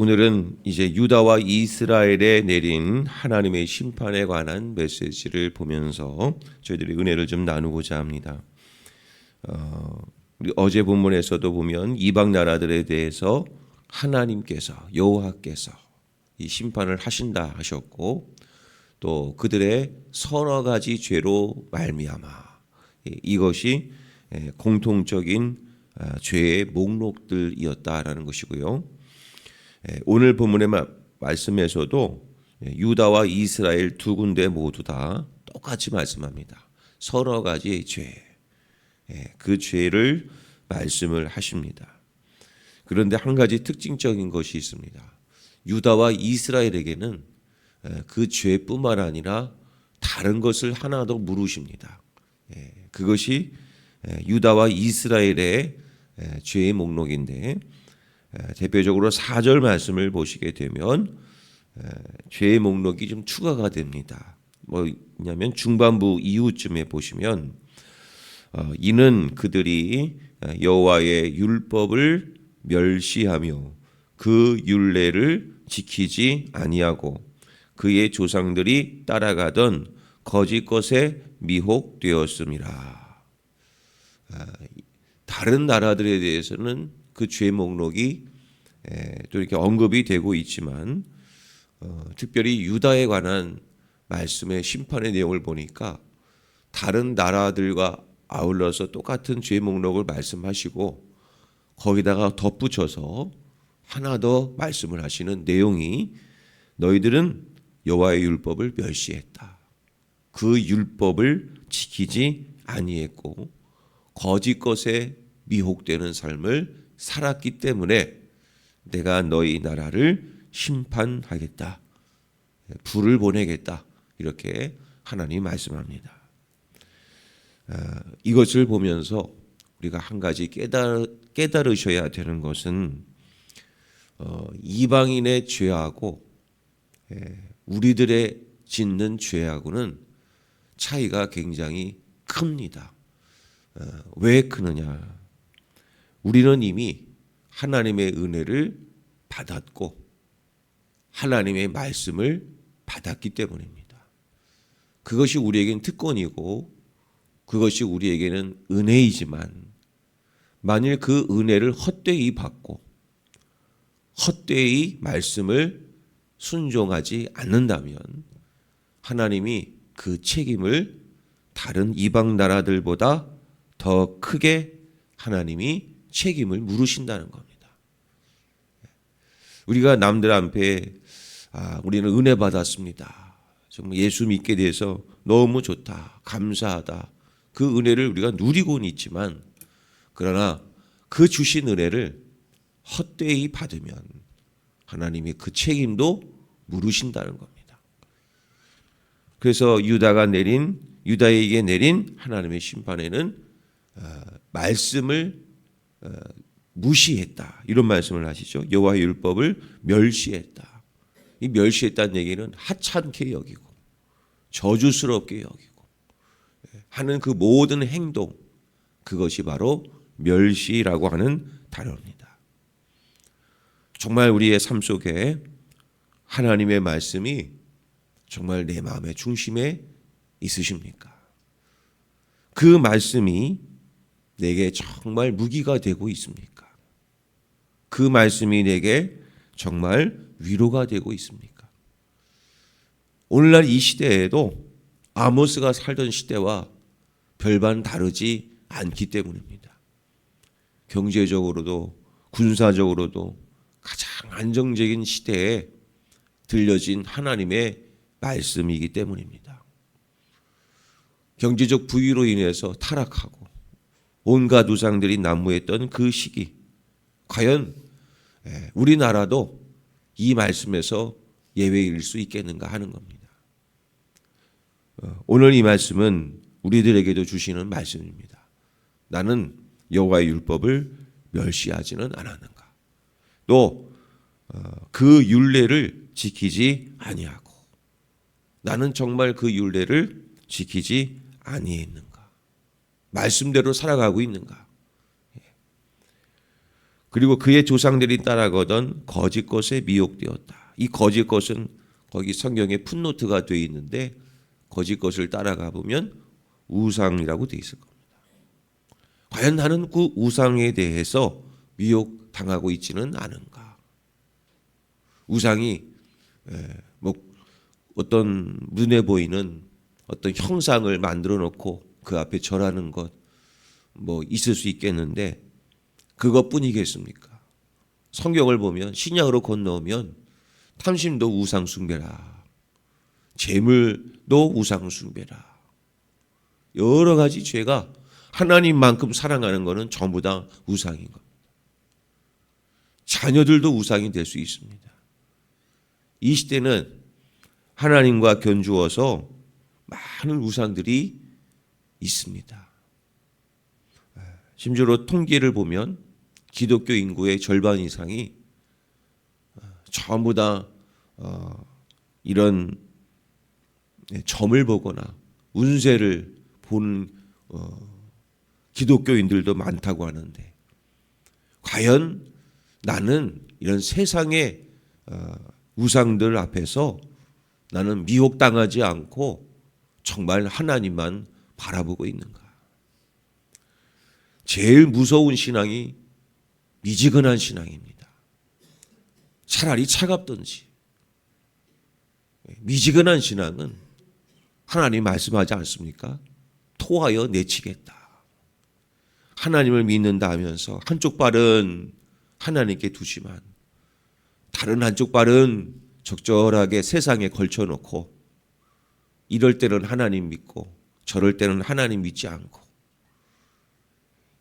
오늘은 이제 유다와 이스라엘에 내린 하나님의 심판에 관한 메시지를 보면서 저희들이 은혜를 좀 나누고자 합니다. 우리 어제 본문에서도 보면 이방 나라들에 대해서 하나님께서 여호와께서 이 심판을 하신다 하셨고, 또 그들의 서너 가지 죄로 말미암아 이것이 공통적인 죄의 목록들이었다라는 것이고요. 오늘 본문의 말씀에서도 유다와 이스라엘 두 군데 모두 다 똑같이 말씀합니다. 서너 가지의 죄, 그 죄를 말씀을 하십니다. 그런데 한 가지 특징적인 것이 있습니다. 유다와 이스라엘에게는 그 죄뿐만 아니라 다른 것을 하나 더 물으십니다. 그것이 유다와 이스라엘의 죄의 목록인데, 대표적으로 4절 말씀을 보시게 되면 죄의 목록이 좀 추가가 됩니다. 뭐냐면 중반부 이후쯤에 보시면 이는 그들이 여호와의 율법을 멸시하며 그 율례를 지키지 아니하고 그의 조상들이 따라가던 거짓 것에 미혹되었음이라. 다른 나라들에 대해서는 그 죄 목록이 또 이렇게 언급이 되고 있지만, 특별히 유다에 관한 말씀의 심판의 내용을 보니까 다른 나라들과 아울러서 똑같은 죄 목록을 말씀하시고 거기다가 덧붙여서 하나 더 말씀을 하시는 내용이, 너희들은 여호와의 율법을 멸시했다. 그 율법을 지키지 아니했고 거짓 것에 미혹되는 삶을 살았기 때문에 내가 너희 나라를 심판하겠다. 불을 보내겠다. 이렇게 하나님이 말씀합니다. 이것을 보면서 우리가 한 가지 깨달으셔야 되는 것은 이방인의 죄하고 우리들의 짓는 죄하고는 차이가 굉장히 큽니다. 왜 크느냐? 우리는 이미 하나님의 은혜를 받았고 하나님의 말씀을 받았기 때문입니다. 그것이 우리에겐 특권이고 그것이 우리에게는 은혜이지만, 만일 그 은혜를 헛되이 받고 헛되이 말씀을 순종하지 않는다면 하나님이 그 책임을 다른 이방 나라들보다 더 크게 하나님이 책임을 물으신다는 겁니다. 우리가 남들 앞에 우리는 은혜 받았습니다. 정말 예수 믿게 돼서 너무 좋다. 감사하다. 그 은혜를 우리가 누리고는 있지만, 그러나 그 주신 은혜를 헛되이 받으면 하나님이 그 책임도 물으신다는 겁니다. 그래서 유다에게 내린 하나님의 심판에는 말씀을 무시했다. 이런 말씀을 하시죠. 여호와의 율법을 멸시했다. 이 멸시했다는 얘기는 하찮게 여기고 저주스럽게 여기고 하는 그 모든 행동, 그것이 바로 멸시라고 하는 단어입니다. 정말 우리의 삶 속에 하나님의 말씀이 정말 내 마음의 중심에 있으십니까? 그 말씀이 내게 정말 무기가 되고 있습니까? 그 말씀이 내게 정말 위로가 되고 있습니까? 오늘날 이 시대에도 아모스가 살던 시대와 별반 다르지 않기 때문입니다. 경제적으로도 군사적으로도 가장 안정적인 시대에 들려진 하나님의 말씀이기 때문입니다. 경제적 부유로 인해서 타락하고 온갖 우상들이 난무했던 그 시기, 과연 우리나라도 이 말씀에서 예외일 수 있겠는가 하는 겁니다. 오늘 이 말씀은 우리들에게도 주시는 말씀입니다. 나는 여호와의 율법을 멸시하지는 않았는가? 또 그 율례를 지키지 아니하고 나는 정말 그 율례를 지키지 아니했는가? 말씀대로 살아가고 있는가? 그리고 그의 조상들이 따라가던 거짓 것에 미혹되었다. 이 거짓 것은 거기 성경에 풋노트가 되어 있는데 거짓 것을 따라가 보면 우상이라고 되어 있을 겁니다. 과연 나는 그 우상에 대해서 미혹당하고 있지는 않은가? 우상이 뭐 어떤 눈에 보이는 어떤 형상을 만들어 놓고 그 앞에 절하는 것 뭐 있을 수 있겠는데 그것뿐이겠습니까? 성경을 보면 신약으로 건너오면 탐심도 우상 숭배라, 재물도 우상 숭배라, 여러 가지 죄가 하나님만큼 사랑하는 것은 전부 다 우상인 겁니다. 자녀들도 우상이 될 수 있습니다. 이 시대는 하나님과 견주어서 많은 우상들이 있습니다. 심지어 통계를 보면 기독교 인구의 절반 이상이 전부 다 이런 점을 보거나 운세를 보는 기독교인들도 많다고 하는데, 과연 나는 이런 세상의 우상들 앞에서 나는 미혹당하지 않고 정말 하나님만 바라보고 있는가? 제일 무서운 신앙이 미지근한 신앙입니다. 차라리 차갑든지. 미지근한 신앙은 하나님 말씀하지 않습니까? 토하여 내치겠다. 하나님을 믿는다 하면서 한쪽 발은 하나님께 두지만 다른 한쪽 발은 적절하게 세상에 걸쳐놓고 이럴 때는 하나님 믿고 저럴 때는 하나님 믿지 않고,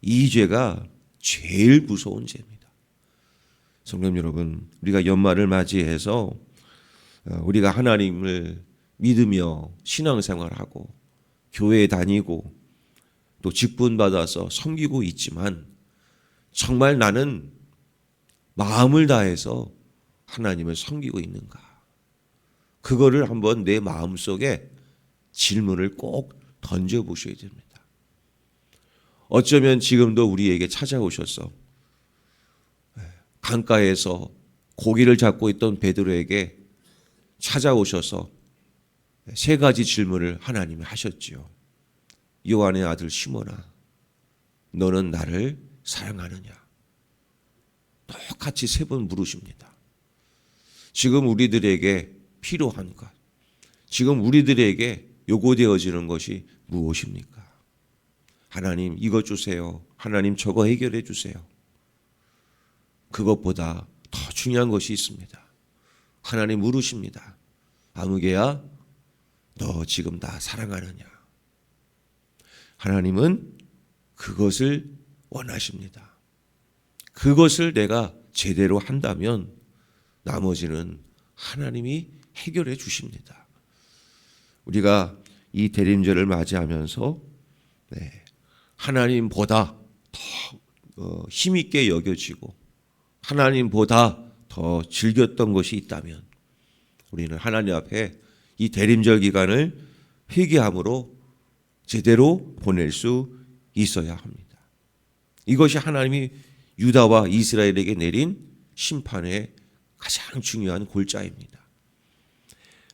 이 죄가 제일 무서운 죄입니다. 성도 여러분, 우리가 연말을 맞이해서 우리가 하나님을 믿으며 신앙생활하고 교회에 다니고 또 직분 받아서 섬기고 있지만 정말 나는 마음을 다해서 하나님을 섬기고 있는가? 그거를 한번 내 마음속에 질문을 꼭 던져보셔야 됩니다. 어쩌면 지금도 우리에게 찾아오셔서 강가에서 고기를 잡고 있던 베드로에게 찾아오셔서 세 가지 질문을 하나님이 하셨지요. 요한의 아들 시몬아, 너는 나를 사랑하느냐? 똑같이 세 번 물으십니다. 지금 우리들에게 필요한 것, 지금 우리들에게 요구되어지는 것이 무엇입니까? 하나님 이거 주세요. 하나님 저거 해결해 주세요. 그것보다 더 중요한 것이 있습니다. 하나님 물으십니다. 아무개야, 너 지금 나 사랑하느냐? 하나님은 그것을 원하십니다. 그것을 내가 제대로 한다면 나머지는 하나님이 해결해 주십니다. 우리가 이 대림절을 맞이하면서 하나님보다 더 힘있게 여겨지고 하나님보다 더 즐겼던 것이 있다면 우리는 하나님 앞에 이 대림절 기간을 회개함으로 제대로 보낼 수 있어야 합니다. 이것이 하나님이 유다와 이스라엘에게 내린 심판의 가장 중요한 골자입니다.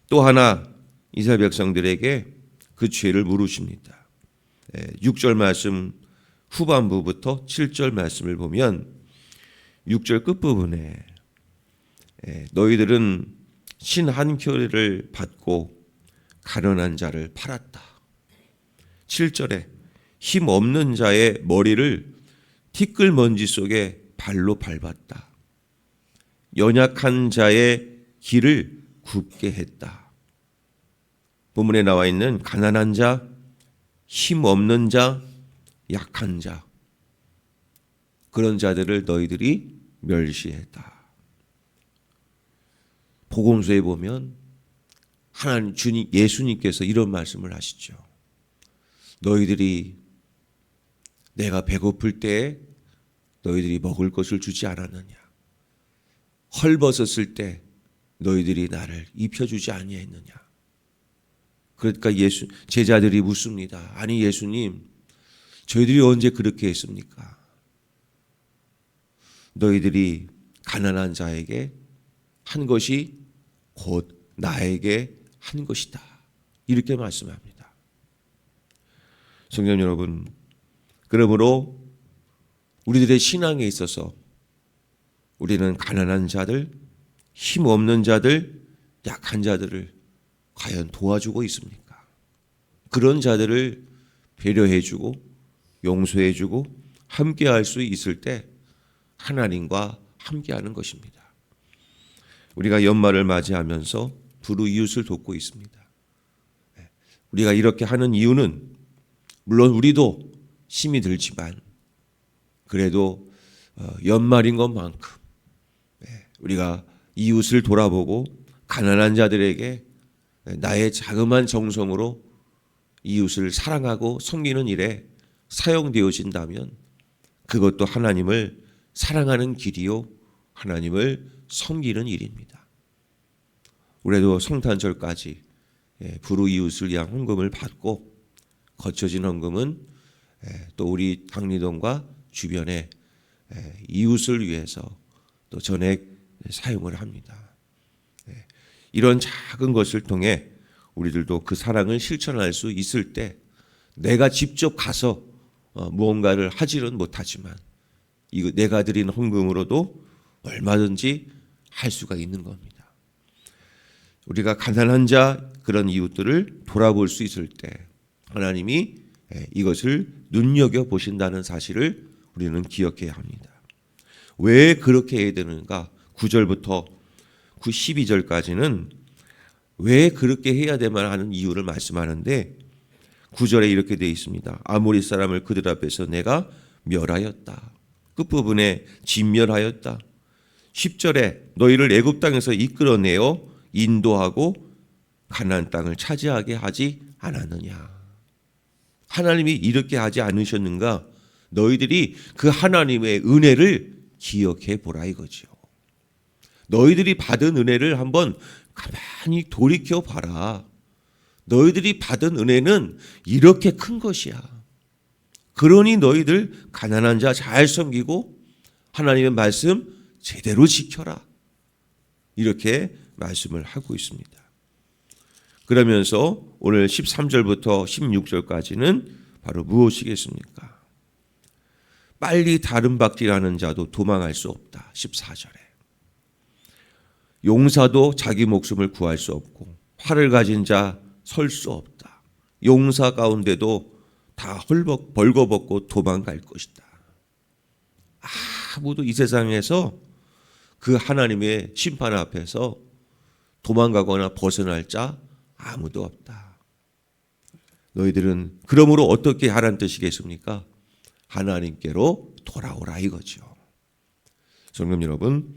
또 하나 이스라엘 백성들에게 그 죄를 물으십니다. 6절 말씀 후반부부터 7절 말씀을 보면 6절 끝부분에 너희들은 신 한 켤레를 받고 가련한 자를 팔았다. 7절에 힘 없는 자의 머리를 티끌 먼지 속에 발로 밟았다. 연약한 자의 길을 굽게 했다. 본문에 나와 있는 가난한 자, 힘 없는 자, 약한 자, 그런 자들을 너희들이 멸시했다. 복음서에 보면 하나님 주님 예수님께서 이런 말씀을 하시죠. 너희들이 내가 배고플 때에 너희들이 먹을 것을 주지 않았느냐? 헐벗었을 때 너희들이 나를 입혀주지 아니했느냐? 그러니까 제자들이 묻습니다. 아니 예수님, 저희들이 언제 그렇게 했습니까? 너희들이 가난한 자에게 한 것이 곧 나에게 한 것이다. 이렇게 말씀합니다. 성도 여러분, 그러므로 우리들의 신앙에 있어서 우리는 가난한 자들, 힘없는 자들, 약한 자들을 과연 도와주고 있습니까? 그런 자들을 배려해주고 용서해주고 함께할 수 있을 때 하나님과 함께하는 것입니다. 우리가 연말을 맞이하면서 불우이웃을 돕고 있습니다. 우리가 이렇게 하는 이유는 물론 우리도 힘이 들지만 그래도 연말인 것만큼 우리가 이웃을 돌아보고 가난한 자들에게 나의 자그마한 정성으로 이웃을 사랑하고 섬기는 일에 사용되어진다면 그것도 하나님을 사랑하는 길이요 하나님을 섬기는 일입니다. 올해도 성탄절까지 불우이웃을 위한 헌금을 받고 거쳐진 헌금은 또 우리 당리동과 주변에 이웃을 위해서 또 전액 사용을 합니다. 이런 작은 것을 통해 우리들도 그 사랑을 실천할 수 있을 때 내가 직접 가서 무언가를 하지는 못하지만 이거 내가 드린 헌금으로도 얼마든지 할 수가 있는 겁니다. 우리가 가난한 자 그런 이웃들을 돌아볼 수 있을 때 하나님이 이것을 눈여겨보신다는 사실을 우리는 기억해야 합니다. 왜 그렇게 해야 되는가? 9절부터 12절까지는 왜 그렇게 해야 되만 하는 이유를 말씀하는데 9절에 이렇게 되어 있습니다. 아모리 사람을 그들 앞에서 내가 멸하였다. 끝부분에 진멸하였다. 10절에 너희를 애굽 땅에서 이끌어내어 인도하고 가나안 땅을 차지하게 하지 않았느냐. 하나님이 이렇게 하지 않으셨는가? 너희들이 그 하나님의 은혜를 기억해 보라 이거죠. 너희들이 받은 은혜를 한번 가만히 돌이켜 봐라. 너희들이 받은 은혜는 이렇게 큰 것이야. 그러니 너희들 가난한 자 잘 섬기고 하나님의 말씀 제대로 지켜라. 이렇게 말씀을 하고 있습니다. 그러면서 오늘 13절부터 16절까지는 바로 무엇이겠습니까? 빨리 다른 박질하는 자도 도망할 수 없다. 14절에. 용사도 자기 목숨을 구할 수 없고 활을 가진 자 설 수 없다. 용사 가운데도 다 벌거벗고 도망갈 것이다. 아무도 이 세상에서 그 하나님의 심판 앞에서 도망가거나 벗어날 자 아무도 없다. 너희들은 그러므로 어떻게 하라는 뜻이겠습니까? 하나님께로 돌아오라 이거죠. 성도 여러분,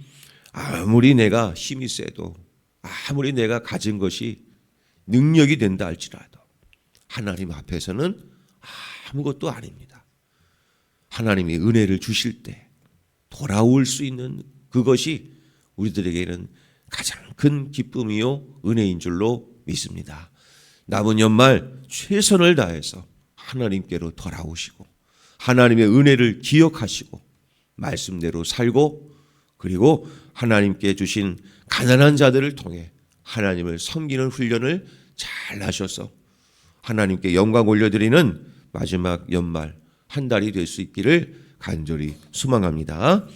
아무리 내가 힘이 세도 아무리 내가 가진 것이 능력이 된다 할지라도 하나님 앞에서는 아무것도 아닙니다. 하나님이 은혜를 주실 때 돌아올 수 있는 그것이 우리들에게는 가장 큰 기쁨이요 은혜인 줄로 믿습니다. 남은 연말 최선을 다해서 하나님께로 돌아오시고 하나님의 은혜를 기억하시고 말씀대로 살고 그리고 하나님께 주신 가난한 자들을 통해 하나님을 섬기는 훈련을 잘 하셔서 하나님께 영광 올려드리는 마지막 연말 한 달이 될 수 있기를 간절히 소망합니다.